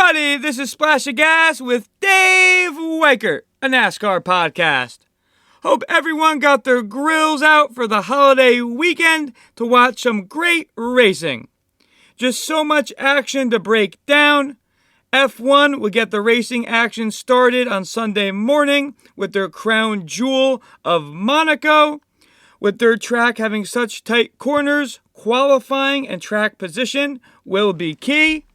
everybody, this is Splash of Gas with Dave Weichert, a NASCAR podcast. Hope everyone got their grills out for the holiday weekend to watch some great racing. Just so much action to break down. F1 will get the racing action started on Sunday morning with their crown jewel of Monaco. With their track having such tight corners, qualifying and track position will be key.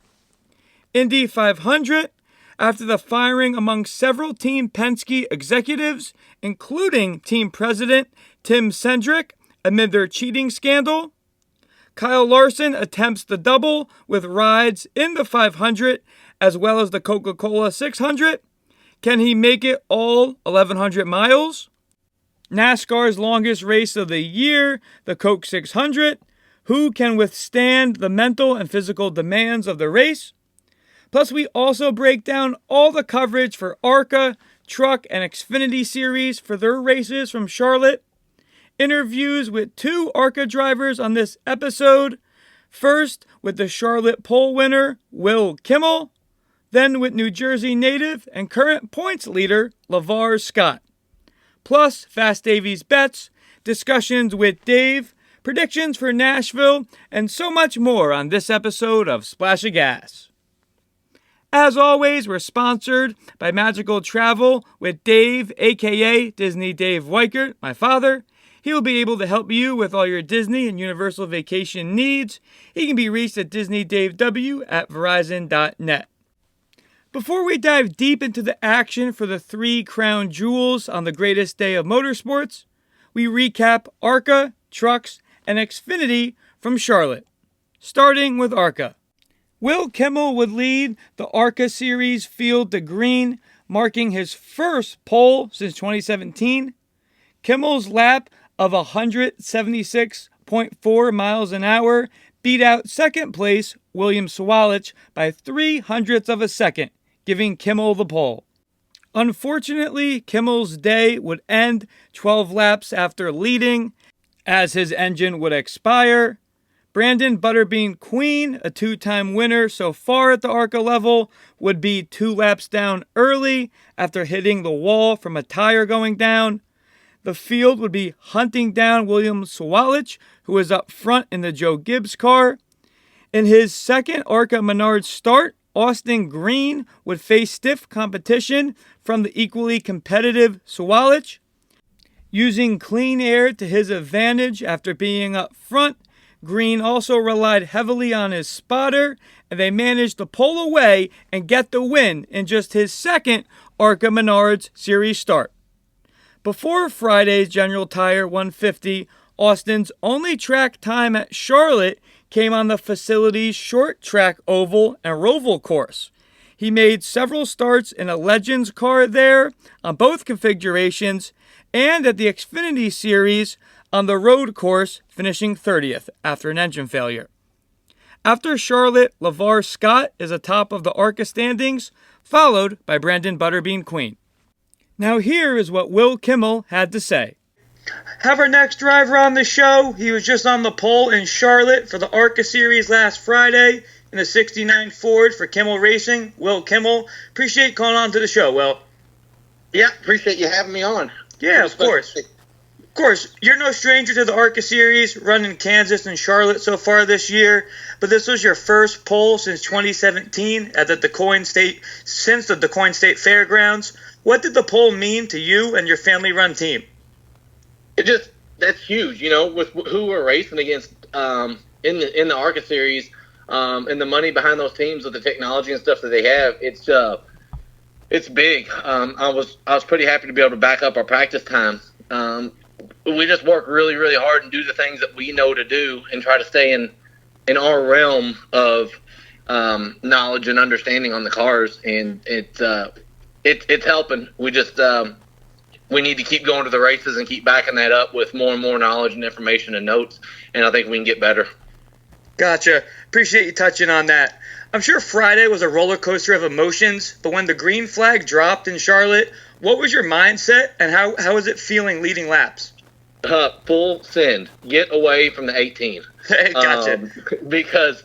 Indy 500, after the firing among several Team Penske executives, including team president Tim Cindric, amid their cheating scandal. Kyle Larson attempts the double with rides in the 500 as well as the Coca-Cola 600. Can he make it all 1,100 miles? NASCAR's longest race of the year, the Coke 600. Who can withstand the mental and physical demands of the race? Plus, we also break down all the coverage for ARCA, Truck, and Xfinity Series for their races from Charlotte. Interviews with two ARCA drivers on this episode. First, with the Charlotte pole winner, Will Kimmel. Then with New Jersey native and current points leader, Lavar Scott. Plus, Fast Davies bets, discussions with Dave, predictions for Nashville, and so much more on this episode of Splash of Gas. As always, we're sponsored by Magical Travel with Dave, aka Disney Dave Weichert, my father. He will be able to help you with all your Disney and Universal vacation needs. He can be reached at DisneyDaveW@Verizon.net. Before we dive deep into the action for the three crown jewels on the greatest day of motorsports, we recap ARCA, Trucks, and Xfinity from Charlotte. Starting with ARCA. Will Kimmel would lead the ARCA Series field to green, marking his first pole since 2017. Kimmel's lap of 176.4 miles an hour beat out second place William Sawalich by 0.03 of a second, giving Kimmel the pole. Unfortunately, Kimmel's day would end 12 laps after leading, as his engine would expire. Brandon Butterbean Queen, a two-time winner so far at the ARCA level, would be 2 laps down early after hitting the wall from a tire going down. The field would be hunting down William Sawalich, who was up front in the Joe Gibbs car. In his second ARCA Menards start, Austin Green would face stiff competition from the equally competitive Sawalich. Using clean air to his advantage after being up front, Green also relied heavily on his spotter, and they managed to pull away and get the win in just his second ARCA Menards Series start. Before Friday's General Tire 150, Austin's only track time at Charlotte came on the facility's short track oval and roval course. He made several starts in a Legends car there on both configurations, and at the Xfinity Series on the road course, finishing 30th after an engine failure. After Charlotte, Lavar Scott is atop of the ARCA standings, followed by Brandon Butterbean Queen. Now here is what Will Kimmel had to say. Have our next driver on the show. He was just on the pole in Charlotte for the ARCA Series last Friday in the 69 Ford for Kimmel Racing. Will Kimmel, appreciate calling on to the show, Will. Yeah, appreciate you having me on. Yeah, of course. Of course, you're no stranger to the ARCA Series, running Kansas and Charlotte so far this year, but this was your first pole since 2017 at the DuQuoin State Fairgrounds. What did the pole mean to you and your family-run team? That's huge, with who we're racing against in the ARCA Series, and the money behind those teams with the technology and stuff that they have. It's big. I was pretty happy to be able to back up our practice time. We just work really, really hard and do the things that we know to do and try to stay in our realm of knowledge and understanding on the cars, and it's helping. We just we need to keep going to the races and keep backing that up with more and more knowledge and information and notes, and I think we can get better. Gotcha. Appreciate you touching on that. I'm sure Friday was a roller coaster of emotions, but when the green flag dropped in Charlotte, what was your mindset, and how was it feeling leading laps? Full send. Get away from the 18. Gotcha. Because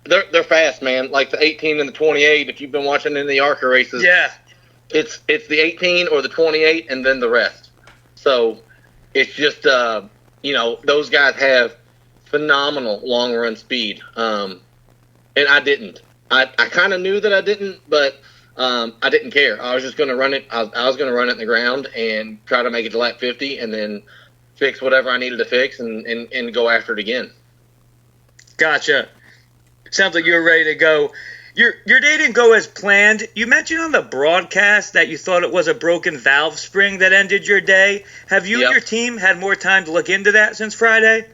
they're fast, man. Like the 18 and the 28. If you've been watching in the ARCA races, Yeah. it's the 18 or the 28, and then the rest. So it's just those guys have phenomenal long run speed, and I didn't. I kind of knew that I didn't, but I didn't care. I was just going to run it. I was going to run it in the ground and try to make it to lap 50, and then fix whatever I needed to fix, and go after it again. Gotcha. Sounds like you were ready to go. Your day didn't go as planned. You mentioned on the broadcast that you thought it was a broken valve spring that ended your day. Have you and your team had more time to look into that since Friday?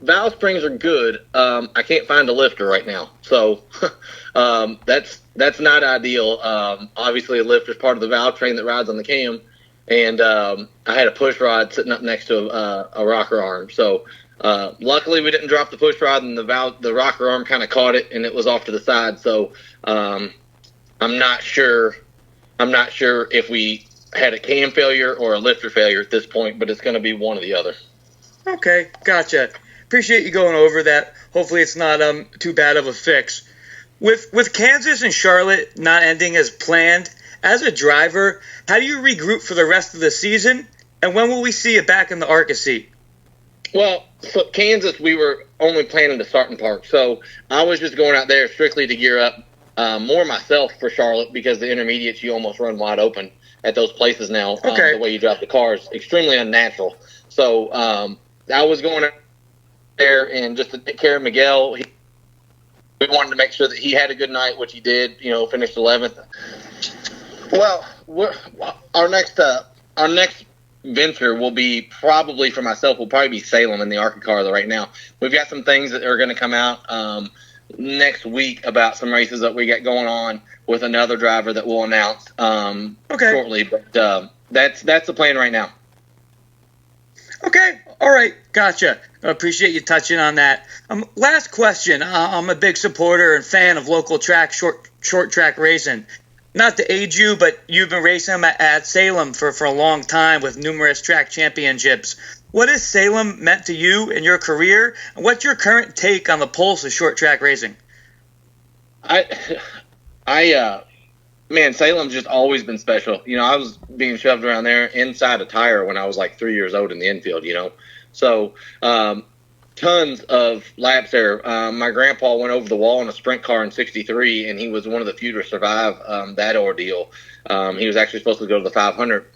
Valve springs are good. I can't find a lifter right now, so that's not ideal. Obviously, a lifter is part of the valve train that rides on the cam, and I had a push rod sitting up next to a rocker arm. So luckily, we didn't drop the push rod, and the rocker arm kind of caught it, and it was off to the side. So I'm not sure if we had a cam failure or a lifter failure at this point, but it's going to be one or the other. Okay, gotcha. Appreciate you going over that. Hopefully it's not too bad of a fix. With Kansas and Charlotte not ending as planned, as a driver, how do you regroup for the rest of the season? And when will we see you back in the ARCA seat? Well, so Kansas, we were only planning to start in park. So I was just going out there strictly to gear up more myself for Charlotte, because the intermediates, you almost run wide open at those places now. Okay. The way you drive the car is extremely unnatural. So I was going there, and just to take care of Miguel, we wanted to make sure that he had a good night, which he did. Finished 11th. Well, our next venture will be, probably for myself, will probably be Salem in the ARCA car right now. We've got some things that are going to come out next week about some races that we got going on with another driver that we'll announce shortly. But that's the plan right now. Okay, all right, gotcha. I appreciate you touching on that. Last question. I'm a big supporter and fan of local track, short track racing. Not to age you, but you've been racing at Salem for a long time with numerous track championships. What has Salem meant to you in your career, and what's your current take on the pulse of short track racing? Man, Salem's just always been special. I was being shoved around there inside a tire when I was like 3 years old in the infield, So tons of laps there. My grandpa went over the wall in a sprint car in '63, and he was one of the few to survive that ordeal. He was actually supposed to go to the 500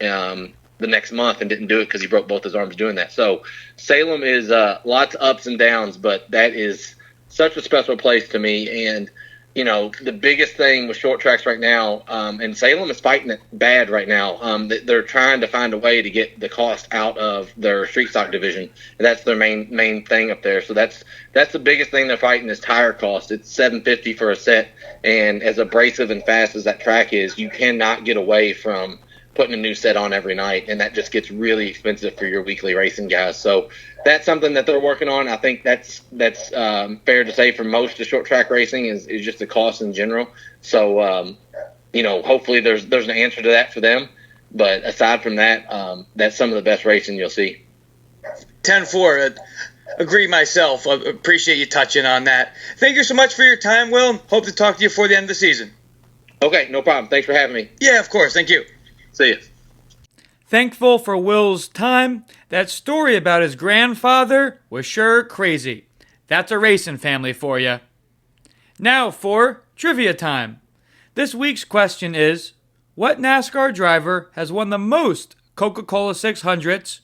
the next month and didn't do it because he broke both his arms doing that. So Salem is lots of ups and downs, but that is such a special place to me. And the biggest thing with short tracks right now, and Salem is fighting it bad right now. They're trying to find a way to get the cost out of their street stock division, and that's their main thing up there. So that's the biggest thing they're fighting is tire cost. It's $750 for a set, and as abrasive and fast as that track is, you cannot get away from putting a new set on every night, and that just gets really expensive for your weekly racing guys. So that's something that they're working on. I think that's fair to say for most of short track racing is just the cost in general. So hopefully there's an answer to that for them. But aside from that, that's some of the best racing you'll see. 10-4. Agree myself. I appreciate you touching on that. Thank you so much for your time, Will. Hope to talk to you before the end of the season. Okay, no problem. Thanks for having me. Yeah, of course. Thank you. See you. Thankful for Will's time. That story about his grandfather was sure crazy. That's a racing family for you. Now for trivia time. This week's question is, what NASCAR driver has won the most Coca-Cola 600s,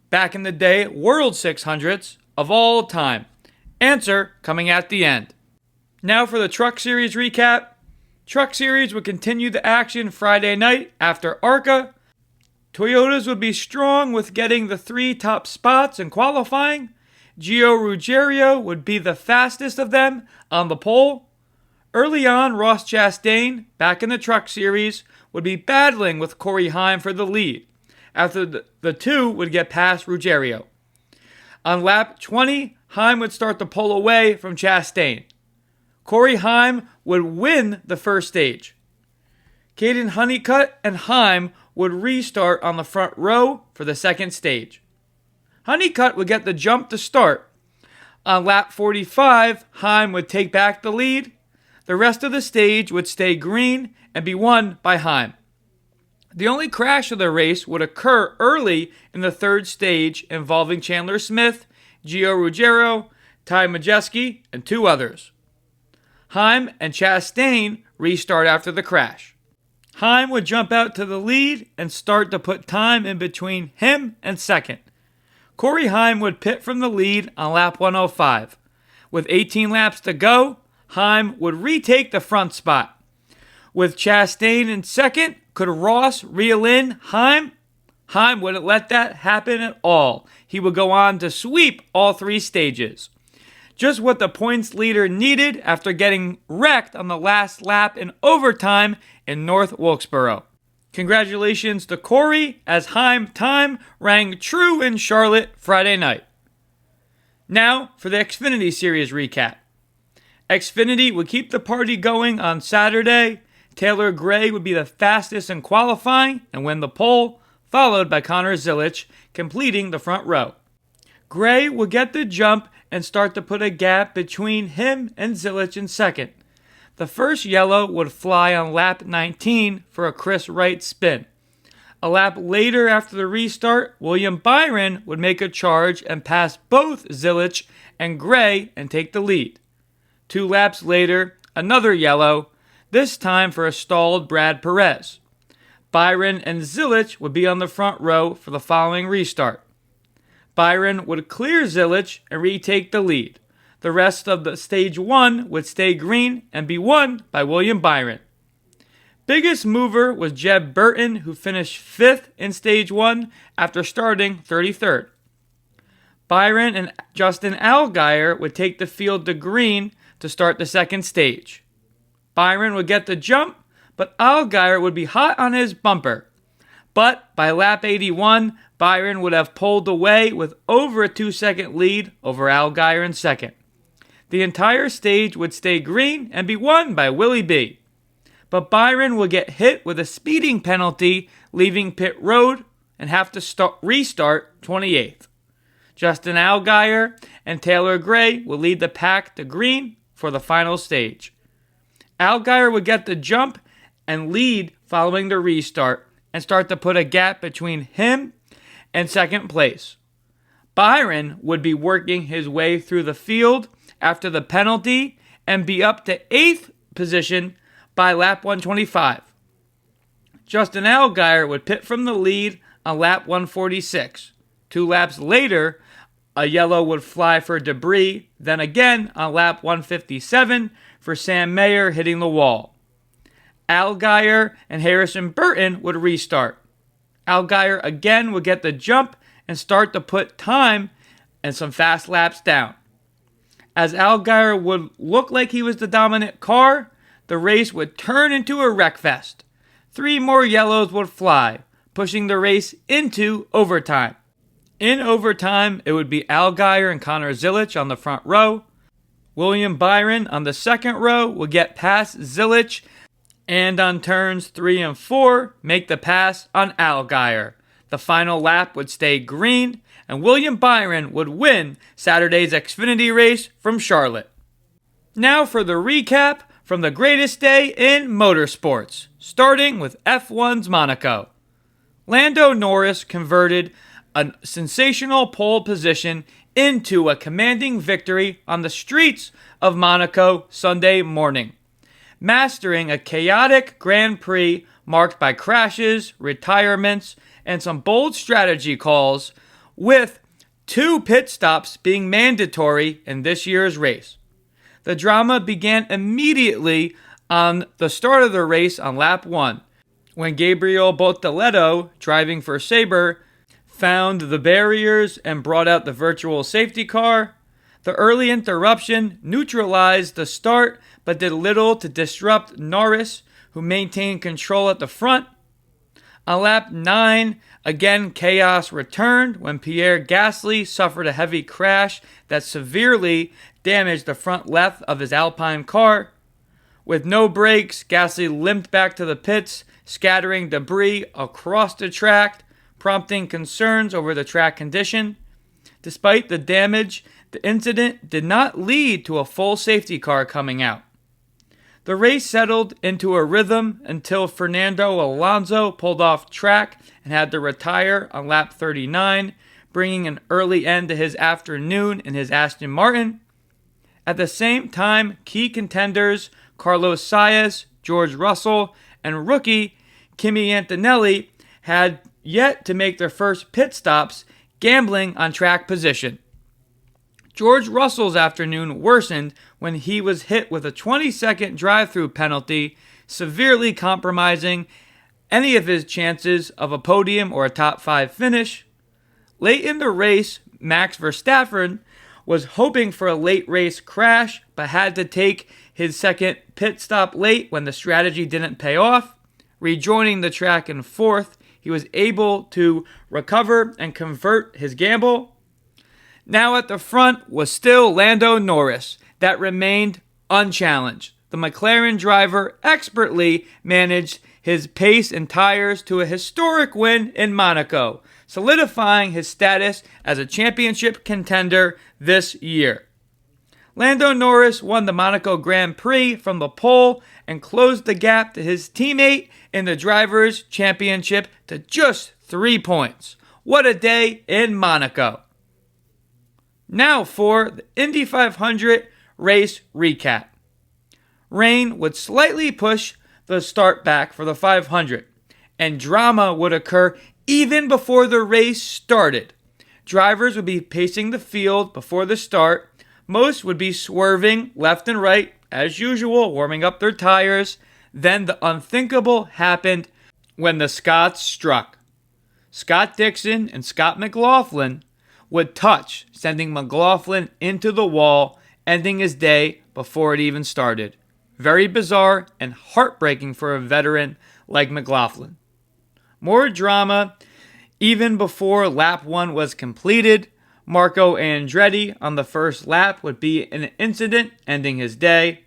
back in the day World 600s, of all time? Answer coming at the end. Now for the Truck Series recap. Truck Series would continue the action Friday night after ARCA. Toyotas would be strong with getting the 3 top spots in qualifying. Gio Ruggiero would be the fastest of them on the pole. Early on, Ross Chastain, back in the Truck Series, would be battling with Corey Heim for the lead, after the two would get past Ruggiero. On lap 20, Heim would start to pull away from Chastain. Corey Heim would win the first stage. Caden Honeycutt and Heim would restart on the front row for the second stage. Honeycutt would get the jump to start. On lap 45, Heim would take back the lead. The rest of the stage would stay green and be won by Heim. The only crash of the race would occur early in the third stage involving Chandler Smith, Gio Ruggiero, Ty Majeski, and 2 others. Heim and Chastain restart after the crash. Heim would jump out to the lead and start to put time in between him and second. Corey Heim would pit from the lead on lap 105. With 18 laps to go, Heim would retake the front spot. With Chastain in second, could Ross reel in Heim? Heim wouldn't let that happen at all. He would go on to sweep all 3 stages. Just what the points leader needed after getting wrecked on the last lap in overtime in North Wilkesboro. Congratulations to Corey, as Heim time rang true in Charlotte Friday night. Now for the Xfinity Series recap. Xfinity would keep the party going on Saturday. Taylor Gray would be the fastest in qualifying and win the pole, followed by Connor Zilisch completing the front row. Gray would get the jump and start to put a gap between him and Zilisch in second. The first yellow would fly on lap 19 for a Chris Wright spin. A lap later after the restart, William Byron would make a charge and pass both Zilisch and Gray and take the lead. 2 laps later, another yellow, this time for a stalled Brad Perez. Byron and Zilisch would be on the front row for the following restart. Byron would clear Zilisch and retake the lead. The rest of the stage 1 would stay green and be won by William Byron. Biggest mover was Jeb Burton, who finished 5th in stage 1 after starting 33rd. Byron and Justin Allgaier would take the field to green to start the second stage. Byron would get the jump, but Allgaier would be hot on his bumper. But by lap 81, Byron would have pulled away with over a 2-second lead over Allgaier in second. The entire stage would stay green and be won by Willie B. But Byron would get hit with a speeding penalty, leaving pit road and have to restart 28th. Justin Allgaier and Taylor Gray would lead the pack to green for the final stage. Allgaier would get the jump and lead following the restart and start to put a gap between him and second place. Byron would be working his way through the field after the penalty and be up to 8th position by lap 125. Justin Allgaier would pit from the lead on lap 146. 2 laps later, a yellow would fly for debris, then again on lap 157 for Sam Mayer hitting the wall. Allgaier and Harrison Burton would restart. Allgaier again would get the jump and start to put time and some fast laps down. As Allgaier would look like he was the dominant car, the race would turn into a wreckfest. 3 more yellows would fly, pushing the race into overtime. In overtime, it would be Allgaier and Connor Zilisch on the front row. William Byron on the second row would get past Zilisch, and on turns 3 and 4, make the pass on Allgaier. The final lap would stay green, and William Byron would win Saturday's Xfinity race from Charlotte. Now for the recap from the greatest day in motorsports, starting with F1's Monaco. Lando Norris converted a sensational pole position into a commanding victory on the streets of Monaco Sunday morning, mastering a chaotic Grand Prix marked by crashes, retirements, and some bold strategy calls, with 2 pit stops being mandatory in this year's race. The drama began immediately on the start of the race on lap 1, when Gabriel Bortoleto, driving for Sabre, found the barriers and brought out the virtual safety car. The early interruption neutralized the start, but did little to disrupt Norris, who maintained control at the front. On lap 9, again chaos returned when Pierre Gasly suffered a heavy crash that severely damaged the front left of his Alpine car. With no brakes, Gasly limped back to the pits, scattering debris across the track, prompting concerns over the track condition. Despite the damage, The incident did not lead to a full safety car coming out. The race settled into a rhythm until Fernando Alonso pulled off track and had to retire on lap 39, bringing an early end to his afternoon in his Aston Martin. At the same time, key contenders Carlos Sainz, George Russell, and rookie Kimi Antonelli had yet to make their first pit stops, gambling on track position. George Russell's afternoon worsened when he was hit with a 20-second drive-through penalty, severely compromising any of his chances of a podium or a top 5 finish. Late in the race, Max Verstappen was hoping for a late race crash, but had to take his second pit stop late when the strategy didn't pay off. Rejoining the track in fourth, he was able to recover and convert his gamble. Now at the front was still Lando Norris, that remained unchallenged. The McLaren driver expertly managed his pace and tires to a historic win in Monaco, solidifying his status as a championship contender this year. Lando Norris won the Monaco Grand Prix from the pole and closed the gap to his teammate in the Drivers' Championship to just 3 points. What a day in Monaco. Now for the Indy 500 race recap. Rain would slightly push the start back for the 500, and drama would occur even before the race started. Drivers would be pacing the field before the start. Most would be swerving left and right, as usual, warming up their tires. Then the unthinkable happened when the Scots struck. Scott Dixon and Scott McLaughlin would touch, sending McLaughlin into the wall, ending his day before it even started. Very bizarre and heartbreaking for a veteran like McLaughlin. More drama even before lap 1 was completed. Marco Andretti on the first lap would be an incident, ending his day.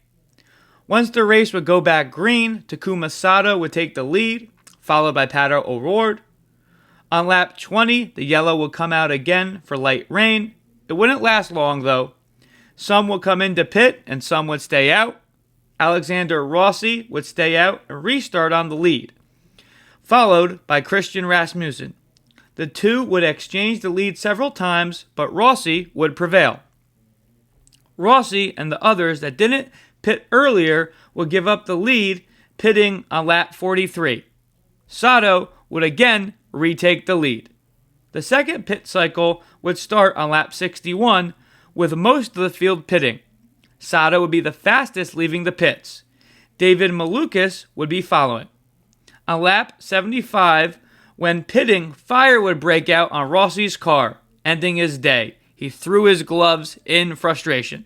Once the race would go back green, Takuma Sato would take the lead, followed by Pato O'Ward. On lap 20, the yellow would come out again for light rain. It wouldn't last long though. Some would come into pit and some would stay out. Alexander Rossi would stay out and restart on the lead, followed by Christian Rasmussen. The two would exchange the lead several times, but Rossi would prevail. Rossi and the others that didn't pit earlier would give up the lead, pitting on lap 43. Sato would again retake the lead. The second pit cycle would start on lap 61, with most of the field pitting. Sato would be the fastest leaving the pits. David Malukas would be following. On lap 75, when pitting, fire would break out on Rossi's car, ending his day. He threw his gloves in frustration.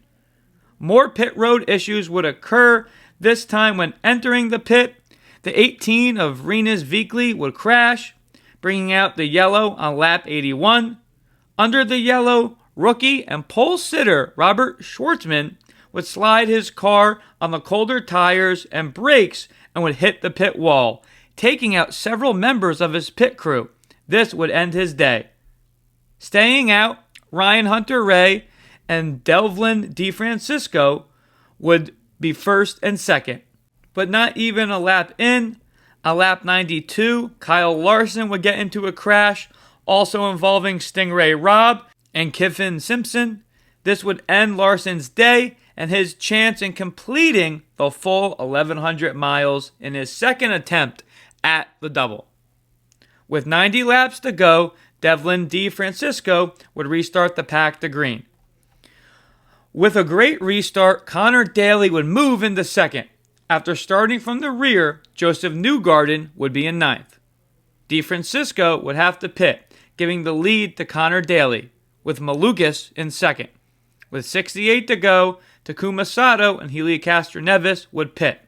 More pit road issues would occur, this time when entering the pit. The 18 of Rinus Vikli would crash, bringing out the yellow on lap 81. Under the yellow, rookie and pole sitter Robert Schwartzman would slide his car on the colder tires and brakes and would hit the pit wall, taking out several members of his pit crew. This would end his day. Staying out, Ryan Hunter-Reay and Devlin DeFrancisco would be first and second. But not even a lap in. On lap 92, Kyle Larson would get into a crash, also involving Stingray Robb and Kiffin Simpson. This would end Larson's day and his chance in completing the full 1,100 miles in his second attempt at the double. With 90 laps to go, Devlin DeFrancisco would restart the pack to green. With a great restart, Connor Daly would move into second. After starting from the rear, Joseph Newgarden would be in ninth. DeFrancisco would have to pit, giving the lead to Connor Daly, with Malukas in second. With 68 to go, Takuma Sato and Helio Castroneves would pit.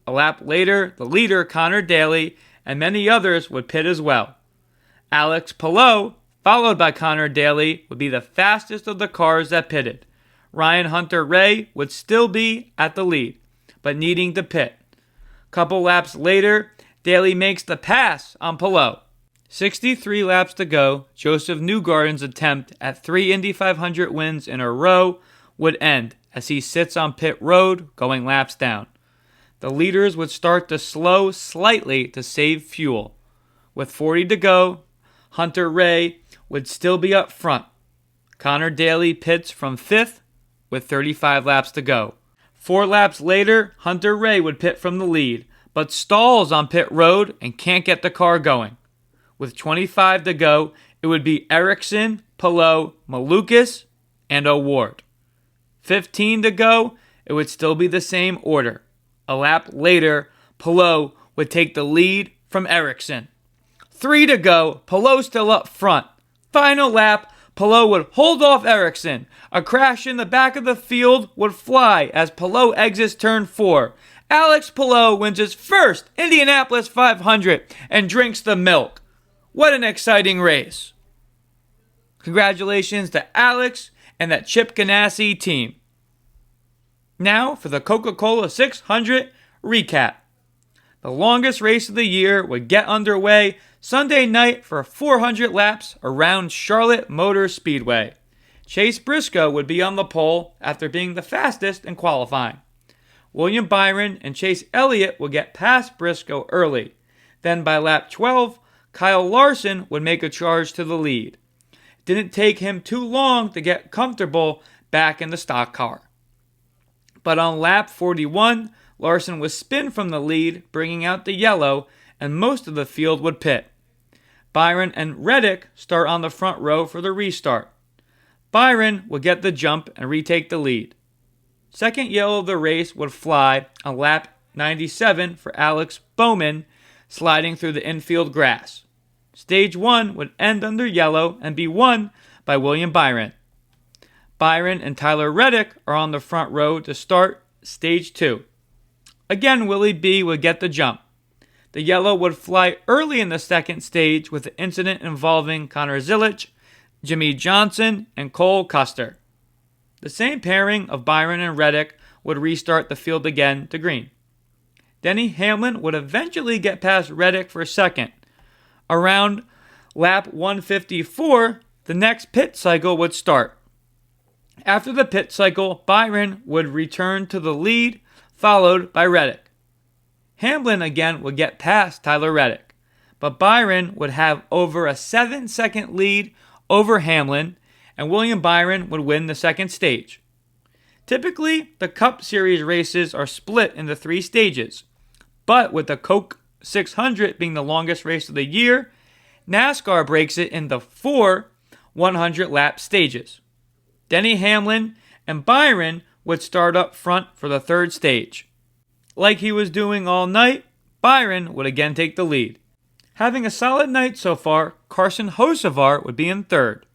A lap later, the leader, Connor Daly, and many others would pit as well. Alex Palou, followed by Connor Daly, would be the fastest of the cars that pitted. Ryan Hunter-Reay would still be at the lead, but needing to pit. Couple laps later, Daly makes the pass on Palou. 63 laps to go, Joseph Newgarden's attempt at 3 Indy 500 wins in a row would end as he sits on pit road going laps down. The leaders would start to slow slightly to save fuel. With 40 to go, Hunter Ray would still be up front. Connor Daly pits from 5th with 35 laps to go. 4 laps later, Hunter Ray would pit from the lead, but stalls on pit road and can't get the car going. With 25 to go, it would be Ericsson, Palou, Malukas, and O'Ward. 15 to go, it would still be the same order. A lap later, Palou would take the lead from Ericsson. 3 to go, Palou still up front. Final lap, Palou would hold off Ericsson. A crash in the back of the field would fly as Palou exits turn 4. Alex Palou wins his first Indianapolis 500 and drinks the milk. What an exciting race. Congratulations to Alex and that Chip Ganassi team. Now for the Coca-Cola 600 recap. The longest race of the year would get underway Sunday night for 400 laps around Charlotte Motor Speedway. Chase Briscoe would be on the pole after being the fastest in qualifying. William Byron and Chase Elliott would get past Briscoe early. Then by lap 12, Kyle Larson would make a charge to the lead. It didn't take him too long to get comfortable back in the stock car. But on lap 41, Larson was spin from the lead, bringing out the yellow, and most of the field would pit. Byron and Reddick start on the front row for the restart. Byron would get the jump and retake the lead. Second yellow of the race would fly on lap 97 for Alex Bowman, sliding through the infield grass. Stage 1 would end under yellow and be won by William Byron. Byron and Tyler Reddick are on the front row to start Stage 2. Again, Willie B would get the jump. The yellow would fly early in the second stage with the incident involving Connor Zilic, Jimmy Johnson, and Cole Custer. The same pairing of Byron and Reddick would restart the field again to green. Denny Hamlin would eventually get past Reddick for second. Around lap 154, the next pit cycle would start. After the pit cycle, Byron would return to the lead, followed by Reddick. Hamlin again would get past Tyler Reddick, but Byron would have over a 7-second lead over Hamlin, and William Byron would win the second stage. Typically, the Cup Series races are split into 3 stages. But with the Coke 600 being the longest race of the year, NASCAR breaks it into 4 100-lap stages. Denny Hamlin and Byron would start up front for the third stage. Like he was doing all night, Byron would again take the lead. Having a solid night so far, Carson Hocevar would be in third.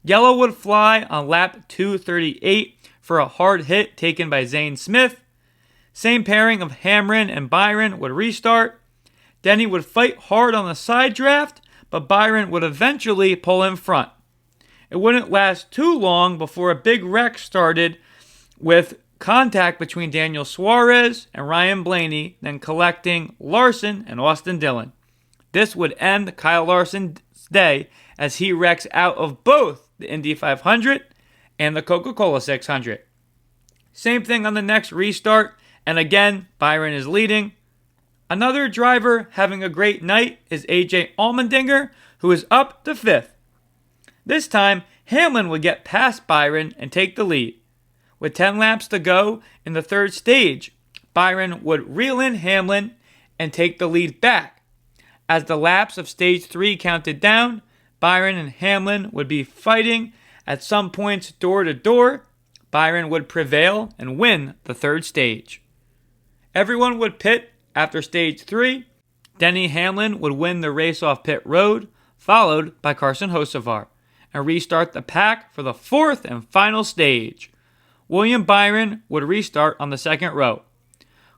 Yellow would fly on lap 238 for a hard hit taken by Zane Smith. Same pairing of Hamlin and Byron would restart. Denny would fight hard on the side draft, but Byron would eventually pull in front. It wouldn't last too long before a big wreck started with contact between Daniel Suarez and Ryan Blaney, then collecting Larson and Austin Dillon. This would end Kyle Larson's day as he wrecks out of both the Indy 500 and the Coca-Cola 600. Same thing on the next restart, and again, Byron is leading. Another driver having a great night is AJ Allmendinger, who is up to 5th. This time, Hamlin would get past Byron and take the lead. With 10 laps to go in the third stage, Byron would reel in Hamlin and take the lead back. As the laps of Stage 3 counted down, Byron and Hamlin would be fighting at some points door to door. Byron would prevail and win the third stage. Everyone would pit after Stage 3. Denny Hamlin would win the race off pit road, followed by Carson Hocevar, and restart the pack for the fourth and final stage. William Byron would restart on the second row.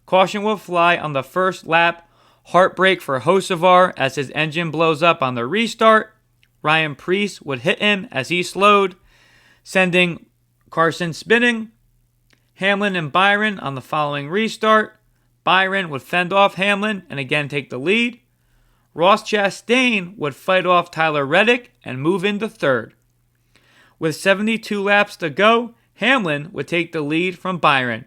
Caution would fly on the first lap. Heartbreak for Hocevar as his engine blows up on the restart. Ryan Preece would hit him as he slowed, sending Carson spinning. Hamlin and Byron on the following restart. Byron would fend off Hamlin and again take the lead. Ross Chastain would fight off Tyler Reddick and move into third. With 72 laps to go, Hamlin would take the lead from Byron.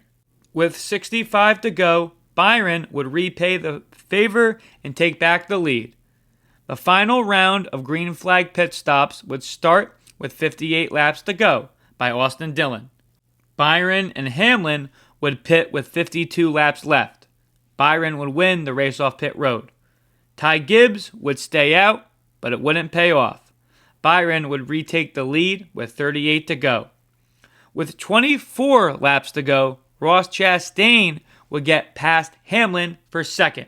With 65 to go, Byron would repay the favor and take back the lead. The final round of green flag pit stops would start with 58 laps to go by Austin Dillon. Byron and Hamlin would pit with 52 laps left. Byron would win the race off pit road. Ty Gibbs would stay out, but it wouldn't pay off. Byron would retake the lead with 38 to go. With 24 laps to go, Ross Chastain would get past Hamlin for second.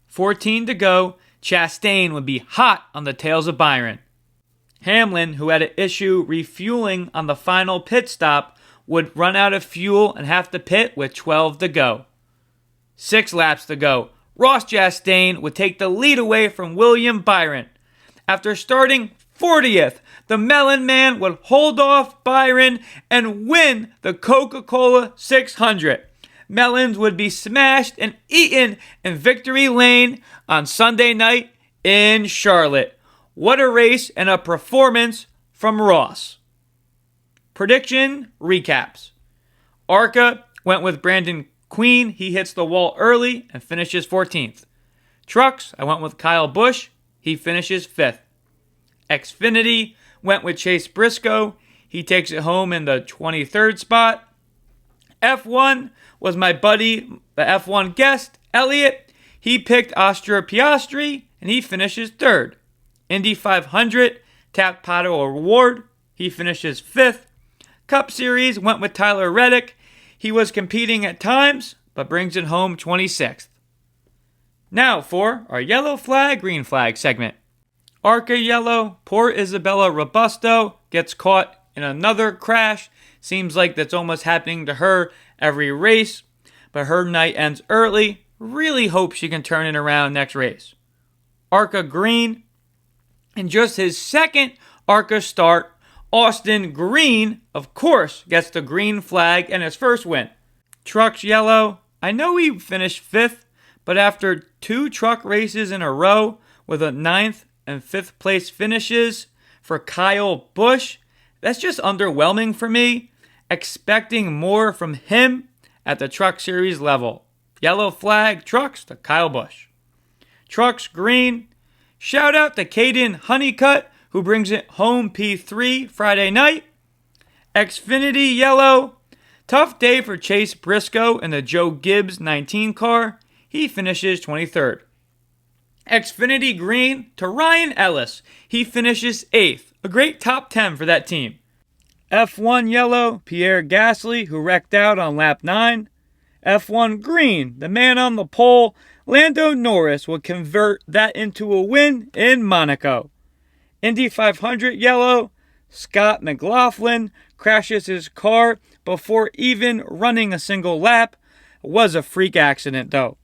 14 to go, Chastain would be hot on the tails of Byron. Hamlin, who had an issue refueling on the final pit stop, would run out of fuel and have to pit with 12 to go. 6 laps to go, Ross Chastain would take the lead away from William Byron. After starting 40th, the Melon Man would hold off Byron and win the Coca-Cola 600. Melons would be smashed and eaten in Victory Lane on Sunday night in Charlotte. What a race and a performance from Ross. Prediction recaps. ARCA went with Brandon Queen. He hits the wall early and finishes 14th. Trucks, I went with Kyle Busch. He finishes 5th. Xfinity went with Chase Briscoe. He takes it home in the 23rd spot. F1 was my buddy, the F1 guest, Elliott. He picked Oscar Piastri, and he finishes 3rd. Indy 500, tapped Pato O'Ward. He finishes 5th. Cup Series went with Tyler Reddick. He was competing at times, but brings it home 26th. Now for our yellow flag, green flag segment. ARCA yellow, poor Isabella Robusto gets caught in another crash. Seems like that's almost happening to her every race, but her night ends early. Really hope she can turn it around next race. ARCA green, in just his second ARCA start, Austin Green, of course, gets the green flag and his first win. Trucks yellow, I know he finished 5th, but after 2 truck races in a row with a 9th and 5th place finishes for Kyle Busch, that's just underwhelming for me. Expecting more from him at the Truck Series level. Yellow flag, trucks to Kyle Busch. Trucks green, shout out to Caden Honeycutt, who brings it home P3 Friday night. Xfinity yellow, tough day for Chase Briscoe in the Joe Gibbs 19 car. He finishes 23rd. Xfinity green to Ryan Ellis. He finishes 8th. A great top 10 for that team. F1 yellow, Pierre Gasly, who wrecked out on lap 9. F1 green, the man on the pole, Lando Norris, will convert that into a win in Monaco. Indy 500 yellow, Scott McLaughlin crashes his car before even running a single lap. It was a freak accident though.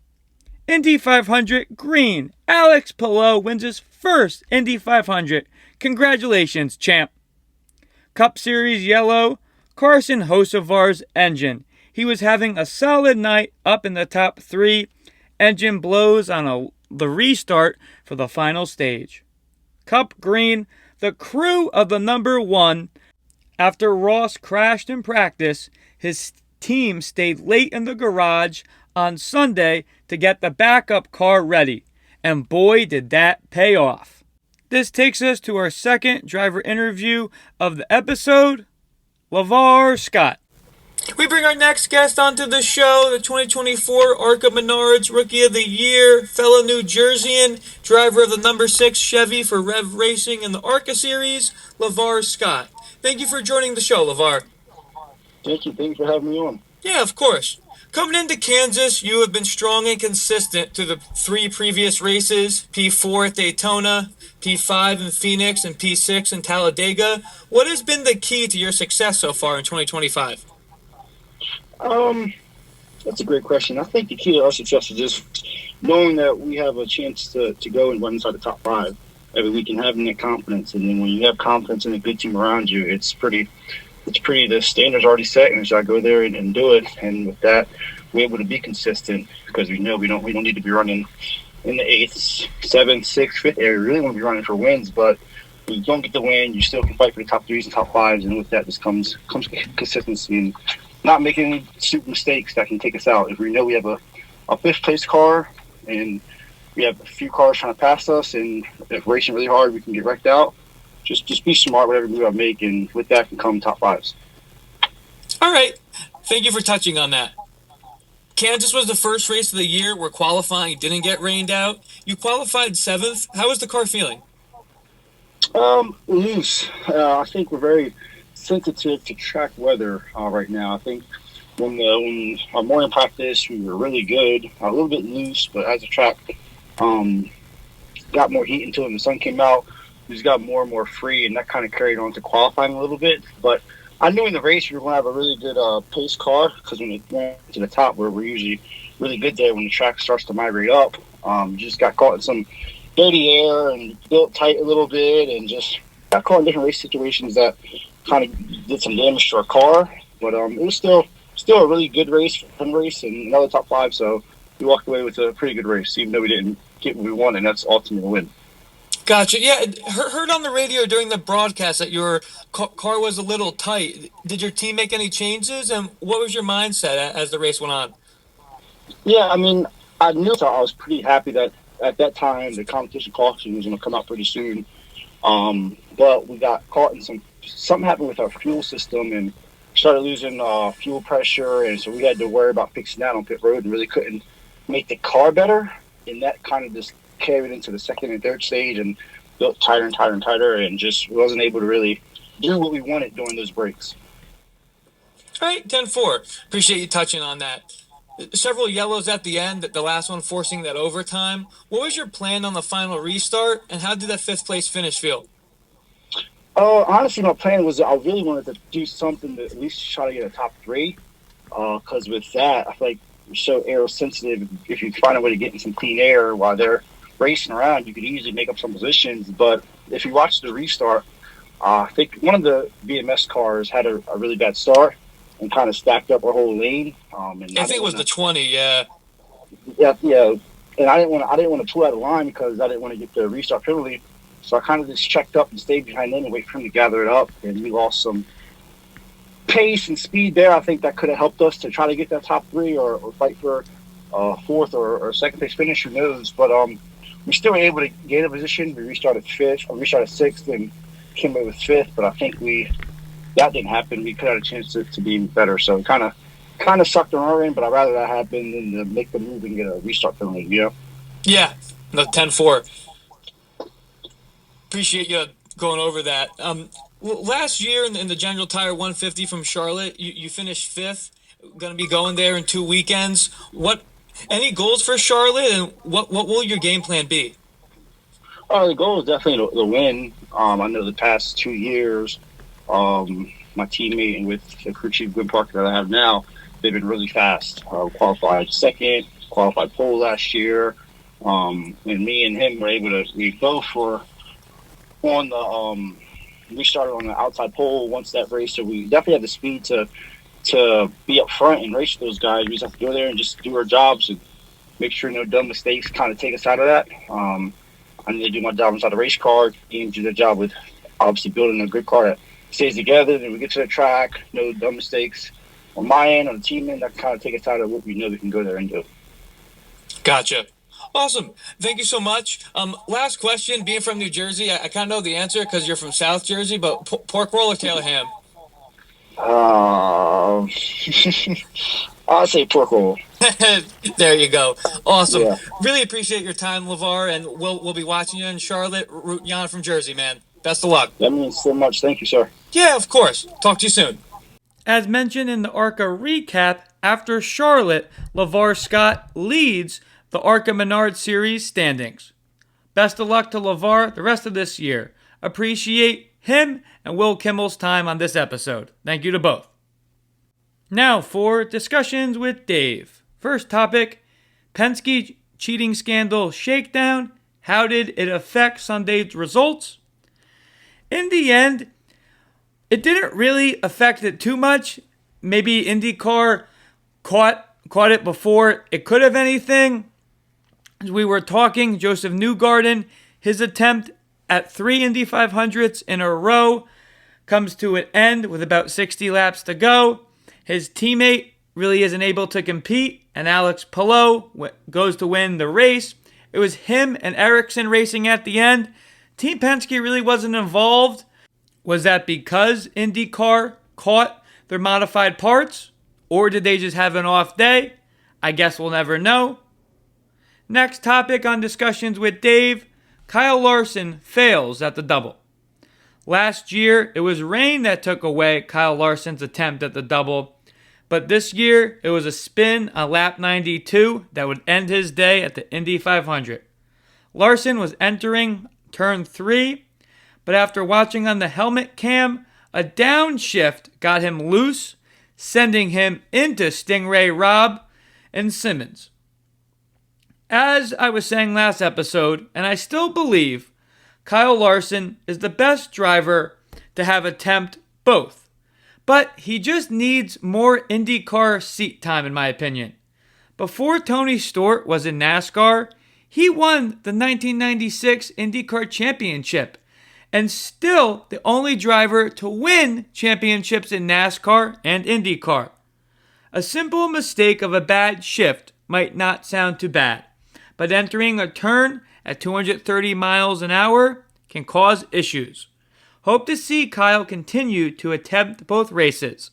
Indy 500 green, Alex Palou wins his first Indy 500. Congratulations, champ. Cup Series yellow, Carson Hocevar's engine. He was having a solid night up in the top 3. Engine blows on the restart for the final stage. Cup green, the crew of the number 1. After Ross crashed in practice, his team stayed late in the garage on Sunday to get the backup car ready. And boy, did that pay off. This takes us to our second driver interview of the episode, Lavar Scott. We bring our next guest onto the show, the 2024 ARCA Menards Rookie of the Year, fellow New Jerseyan, driver of the number 6 Chevy for Rev Racing in the ARCA Series, Lavar Scott. Thank you for joining the show, Lavar. Thank you. Thanks for having me on. Yeah, of course. Coming into Kansas, you have been strong and consistent through the 3 previous races, P4 at Daytona, P5 in Phoenix, and P6 in Talladega. What has been the key to your success so far in 2025? That's a great question. I think the key to our success is just knowing that we have a chance to go and run inside the top 5 every week and having that confidence. And then when you have confidence in a good team around you, the standard's already set, and so I go there and do it. And with that, we're able to be consistent because we know we don't need to be running in the 8th, 7th, 6th, 5th area. You really want to be running for wins, but if you don't get the win, you still can fight for the top 3s and top 5s, and with that just comes consistency and not making any stupid mistakes that can take us out. If we know we have a 5th place car and we have a few cars trying to pass us, and if we're racing really hard, we can get wrecked out. Just be smart, whatever move I make, and with that can come top 5s. All right. Thank you for touching on that. Kansas was the first race of the year where qualifying didn't get rained out. You qualified 7th. How was the car feeling? Loose. I think we're very sensitive to track weather right now. I think when our morning practice, we were really good, a little bit loose, but as the track got more heat into it and the sun came out, we just got more and more free, and that kind of carried on to qualifying a little bit. But I knew in the race we were going to have a really good pace car, because when it went to the top, where we're usually really good there, when the track starts to migrate up, just got caught in some dirty air and built tight a little bit, and just got caught in different race situations that kind of did some damage to our car. But it was still a really good race, fun race, and another top 5. So we walked away with a pretty good race, even though we didn't get what we wanted, and that's ultimately a win. Gotcha. Yeah, heard on the radio during the broadcast that your car was a little tight. Did your team make any changes, and what was your mindset as the race went on? Yeah, I mean, I knew, so I was pretty happy that at that time the competition caution was going to come out pretty soon. But we got caught in something happened with our fuel system and started losing fuel pressure, and so we had to worry about fixing that on pit road and really couldn't make the car better. And that kind of just carried into the second and third stage and built tighter and tighter and tighter, and just wasn't able to really do what we wanted during those breaks. All right, 10-4. Appreciate you touching on that. Several yellows at the end, the last one forcing that overtime. What was your plan on the final restart, and how did that 5th place finish feel? Honestly, my plan was I really wanted to do something to at least try to get a top 3, because with that, I feel like we're so air sensitive. If you find a way to get in some clean air while they're racing around, you could easily make up some positions. But if you watch the restart, I think one of the BMS cars had a really bad start and kind of stacked up our whole lane. And I think it was the 20, yeah. Yeah. And I didn't want to pull out of line because I didn't want to get the restart penalty. So I kind of just checked up and stayed behind them and wait for him to gather it up. And we lost some pace and speed there. I think that could have helped us to try to get that top 3 or fight for 4th or 2nd place finish. Who knows? But we still were able to gain a position. We restarted 6th, and Kimmel was 5th. But I think that didn't happen. We could have had a chance to be better. So kind of sucked on our end. But I'd rather that happen than to make the move and get a restart penalty. You know? Yeah, no, 10-4. Appreciate you going over that. Last year in the General Tire 150 from Charlotte, you finished 5th. Going to be going there in 2 weekends. Any goals for Charlotte, and what will your game plan be? The goal is definitely to win. I know the past 2 years, my teammate and with the crew chief Gwen Parker that I have now, they've been really fast. Qualified 2nd, qualified pole last year, and me and him were able to. We both were on the. We started on the outside pole once that race, so we definitely had the speed to be up front and race with those guys. We just have to go there and just do our jobs and make sure no dumb mistakes kind of take us out of that. I need to do my job inside the race car, and do the job with obviously building a good car that stays together. Then we get to the track, no dumb mistakes on my end, on the team end, that kind of take us out of what we know we can go there and do. Gotcha. Awesome. Thank you so much. Last question, being from New Jersey, I kind of know the answer because you're from South Jersey, but pork roll or tail ham? I'll say pork roll. There you go. Awesome. Yeah. Really appreciate your time, Lavar, and we'll be watching you in Charlotte. Rooting on from Jersey, man. Best of luck. That means so much. Thank you, sir. Yeah, of course. Talk to you soon. As mentioned in the ARCA recap, after Charlotte, Lavar Scott leads the ARCA Menard Series standings. Best of luck to Lavar the rest of this year. Appreciate him and Will Kimmel's time on this episode. Thank you to both. Now for discussions with Dave. First topic, Penske cheating scandal shakedown. How did it affect Sunday's results? In the end, it didn't really affect it too much. Maybe IndyCar caught it before it could have anything. As we were talking, Joseph Newgarden, his attempt at 3 Indy 500s in a row comes to an end with about 60 laps to go. His teammate really isn't able to compete, and Alex Palou goes to win the race. It was him and Ericsson racing at the end. Team Penske really wasn't involved. Was that because IndyCar caught their modified parts? Or did they just have an off day? I guess we'll never know. Next topic on Discussions with Dave, Kyle Larson fails at the double. Last year, it was rain that took away Kyle Larson's attempt at the double. But this year, it was a spin on lap 92 that would end his day at the Indy 500. Larson was entering turn 3, but after watching on the helmet cam, a downshift got him loose, sending him into Stingray Robb and Simmons. As I was saying last episode, and I still believe, Kyle Larson is the best driver to have attempt both. But he just needs more IndyCar seat time, in my opinion. Before Tony Stewart was in NASCAR, he won the 1996 IndyCar Championship, and still the only driver to win championships in NASCAR and IndyCar. A simple mistake of a bad shift might not sound too bad, but entering a turn at 230 miles an hour can cause issues. Hope to see Kyle continue to attempt both races.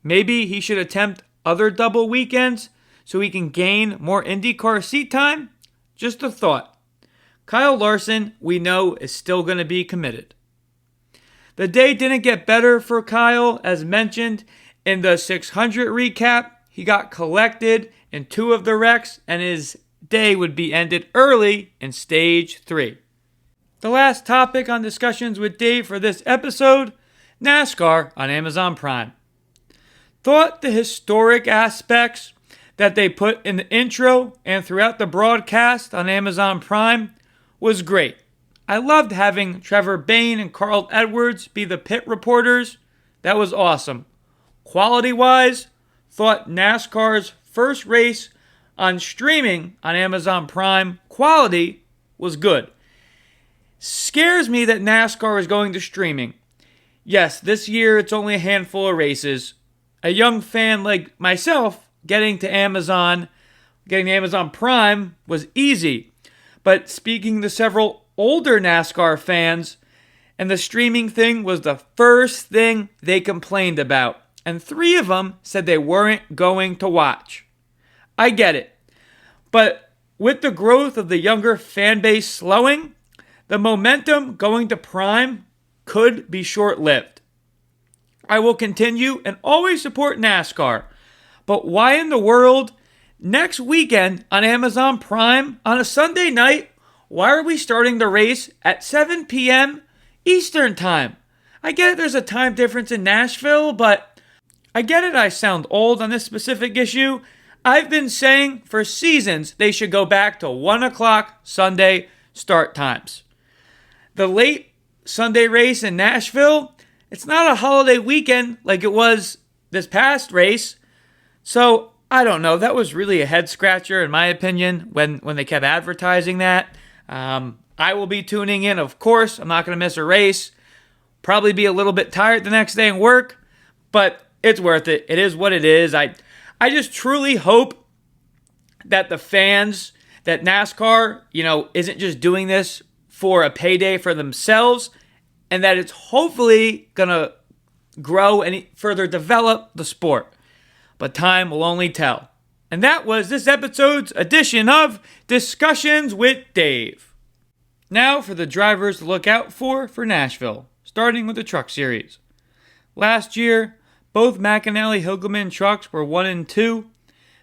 Maybe he should attempt other double weekends so he can gain more IndyCar seat time? Just a thought. Kyle Larson, we know, is still going to be committed. The day didn't get better for Kyle, as mentioned in the 600 recap. He got collected in 2 of the wrecks, and his day would be ended early in stage 3. The last topic on Discussions with Dave for this episode, NASCAR on Amazon Prime. Thought the historic aspects that they put in the intro and throughout the broadcast on Amazon Prime was great. I loved having Trevor Bayne and Carl Edwards be the pit reporters. That was awesome. Quality-wise, thought NASCAR's first race on streaming on Amazon Prime quality was good. Scares me that NASCAR is going to streaming. Yes, this year it's only a handful of races. A young fan like myself getting to Amazon Prime was easy. But speaking to several older NASCAR fans, and the streaming thing was the first thing they complained about. And 3 of them said they weren't going to watch. I get it. But with the growth of the younger fan base slowing, the momentum going to Prime could be short-lived. I will continue and always support NASCAR, but why in the world, next weekend on Amazon Prime, on a Sunday night, why are we starting the race at 7 p.m. Eastern Time? I get it, there's a time difference in Nashville, but I get it, I sound old on this specific issue. I've been saying for seasons they should go back to 1 o'clock Sunday start times. The late Sunday race in Nashville, it's not a holiday weekend like it was this past race. So, I don't know. That was really a head scratcher in my opinion when they kept advertising that. I will be tuning in, of course. I'm not going to miss a race. Probably be a little bit tired the next day and work, but it's worth it. It is what it is. I just truly hope that the fans, that NASCAR, isn't just doing this for a payday for themselves, and that it's hopefully going to grow and further develop the sport. But time will only tell. And that was this episode's edition of Discussions with Dave. Now for the drivers to look out for Nashville, starting with the Truck Series. Last year, both McAnally-Hilgeman trucks were 1 and 2.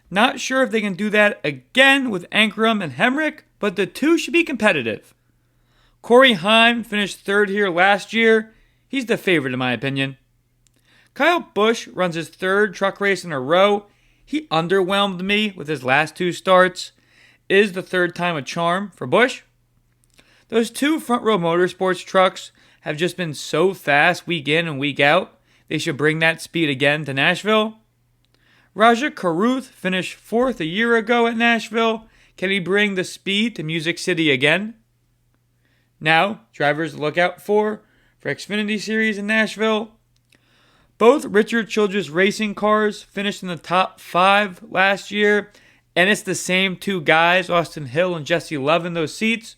Not sure if they can do that again with Ankrum and Hemrick, but the 2 should be competitive. Corey Heim finished 3rd here last year. He's the favorite in my opinion. Kyle Busch runs his 3rd truck race in a row. He underwhelmed me with his last 2 starts. Is the 3rd time a charm for Busch? Those 2 Front Row Motorsports trucks have just been so fast week in and week out. They should bring that speed again to Nashville. Raja Karuth finished 4th a year ago at Nashville. Can he bring the speed to Music City again? Now, drivers to look out for Xfinity Series in Nashville. Both Richard Childress racing cars finished in the top 5 last year, and it's the same two guys, Austin Hill and Jesse Love, in those seats.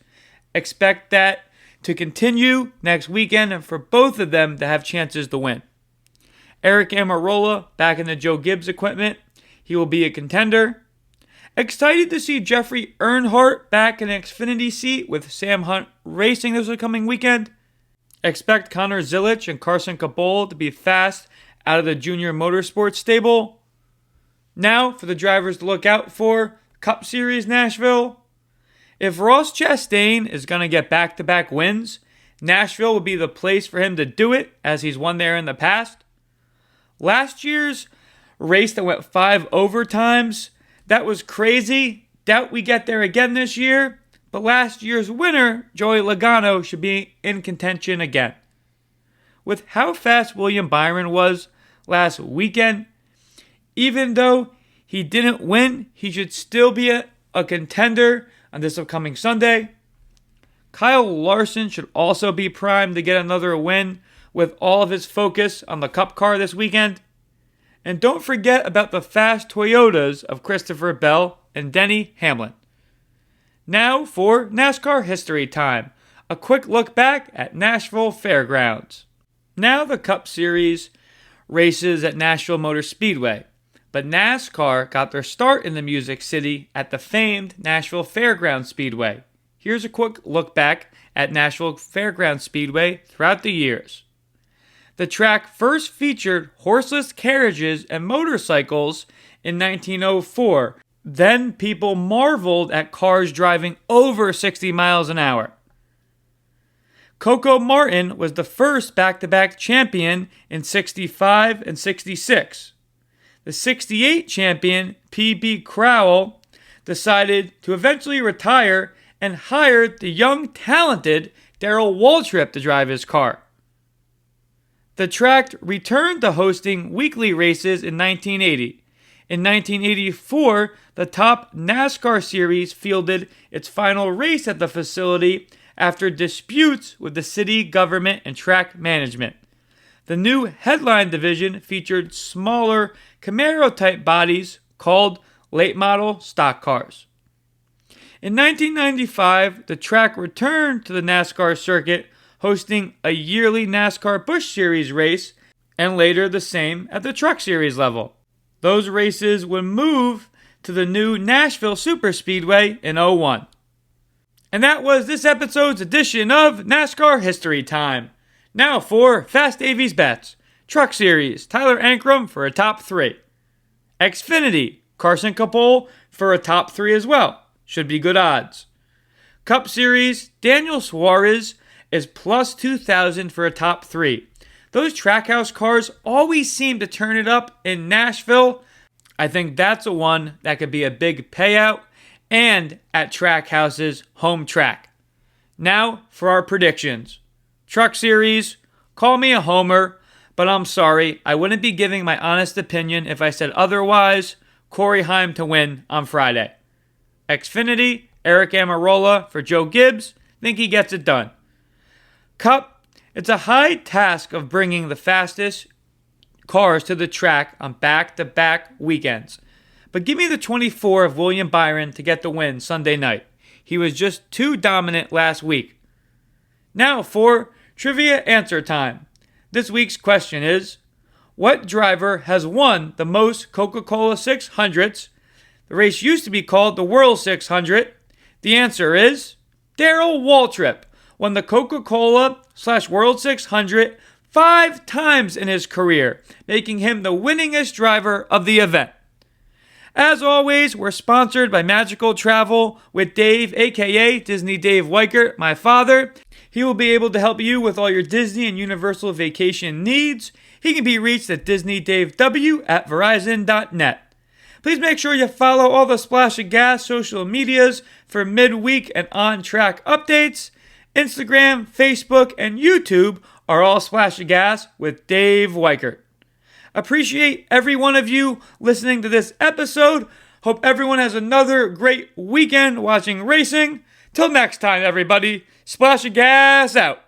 Expect that to continue next weekend and for both of them to have chances to win. Eric Amarola back in the Joe Gibbs equipment. He will be a contender. Excited to see Jeffrey Earnhardt back in an Xfinity seat with Sam Hunt Racing this coming weekend. Expect Connor Zilisch and Carson Cabol to be fast out of the Junior Motorsports stable. Now for the drivers to look out for, Cup Series Nashville. If Ross Chastain is going to get back-to-back wins, Nashville will be the place for him to do it, as he's won there in the past. Last year's race that went 5 overtimes, that was crazy. Doubt we get there again this year. But last year's winner, Joey Logano, should be in contention again. With how fast William Byron was last weekend, even though he didn't win, he should still be a contender on this upcoming Sunday. Kyle Larson should also be primed to get another win with all of his focus on the Cup car this weekend. And don't forget about the fast Toyotas of Christopher Bell and Denny Hamlin. Now for NASCAR history time. A quick look back at Nashville Fairgrounds. Now the Cup Series races at Nashville Motor Speedway. But NASCAR got their start in the Music City at the famed Nashville Fairgrounds Speedway. Here's a quick look back at Nashville Fairgrounds Speedway throughout the years. The track first featured horseless carriages and motorcycles in 1904. Then people marveled at cars driving over 60 miles an hour. Coco Martin was the first back-to-back champion in 65 and 66. The 68 champion, P.B. Crowell, decided to eventually retire and hired the young, talented Darrell Waltrip to drive his car. The track returned to hosting weekly races in 1980. In 1984, the top NASCAR series fielded its final race at the facility after disputes with the city government and track management. The new headline division featured smaller Camaro-type bodies called late model stock cars. In 1995, the track returned to the NASCAR circuit, hosting a yearly NASCAR Busch Series race and later the same at the Truck Series level. Those races would move to the new Nashville Superspeedway in 2001. And that was this episode's edition of NASCAR History Time. Now for Fast AV's bets. Truck Series, Tyler Ankrum for a top 3. Xfinity, Carson Cabol for a top 3 as well. Should be good odds. Cup Series, Daniel Suarez is plus 2,000 for a top 3. Those Trackhouse cars always seem to turn it up in Nashville. I think that's a one that could be a big payout and at Trackhouse's home track. Now for our predictions. Truck Series, call me a homer, but I'm sorry, I wouldn't be giving my honest opinion if I said otherwise. Corey Heim to win on Friday. Xfinity, Eric Amarola for Joe Gibbs, think he gets it done. Cup, it's a high task of bringing the fastest cars to the track on back-to-back weekends. But give me the 24 of William Byron to get the win Sunday night. He was just too dominant last week. Now for Trivia Answer Time. This week's question is, what driver has won the most Coca-Cola 600s? The race used to be called the World 600. The answer is Darrell Waltrip won the Coca-Cola/World 600 5 times in his career, making him the winningest driver of the event. As always, we're sponsored by Magical Travel with Dave, aka Disney Dave Weichert, my father. He will be able to help you with all your Disney and Universal vacation needs. He can be reached at DisneyDaveW@Verizon.net. Please make sure you follow all the Splash of Gas social medias for midweek and on-track updates. Instagram, Facebook, and YouTube are all Splash of Gas with Dave Weichert. Appreciate every one of you listening to this episode. Hope everyone has another great weekend watching racing. Till next time, everybody, splash of gas out.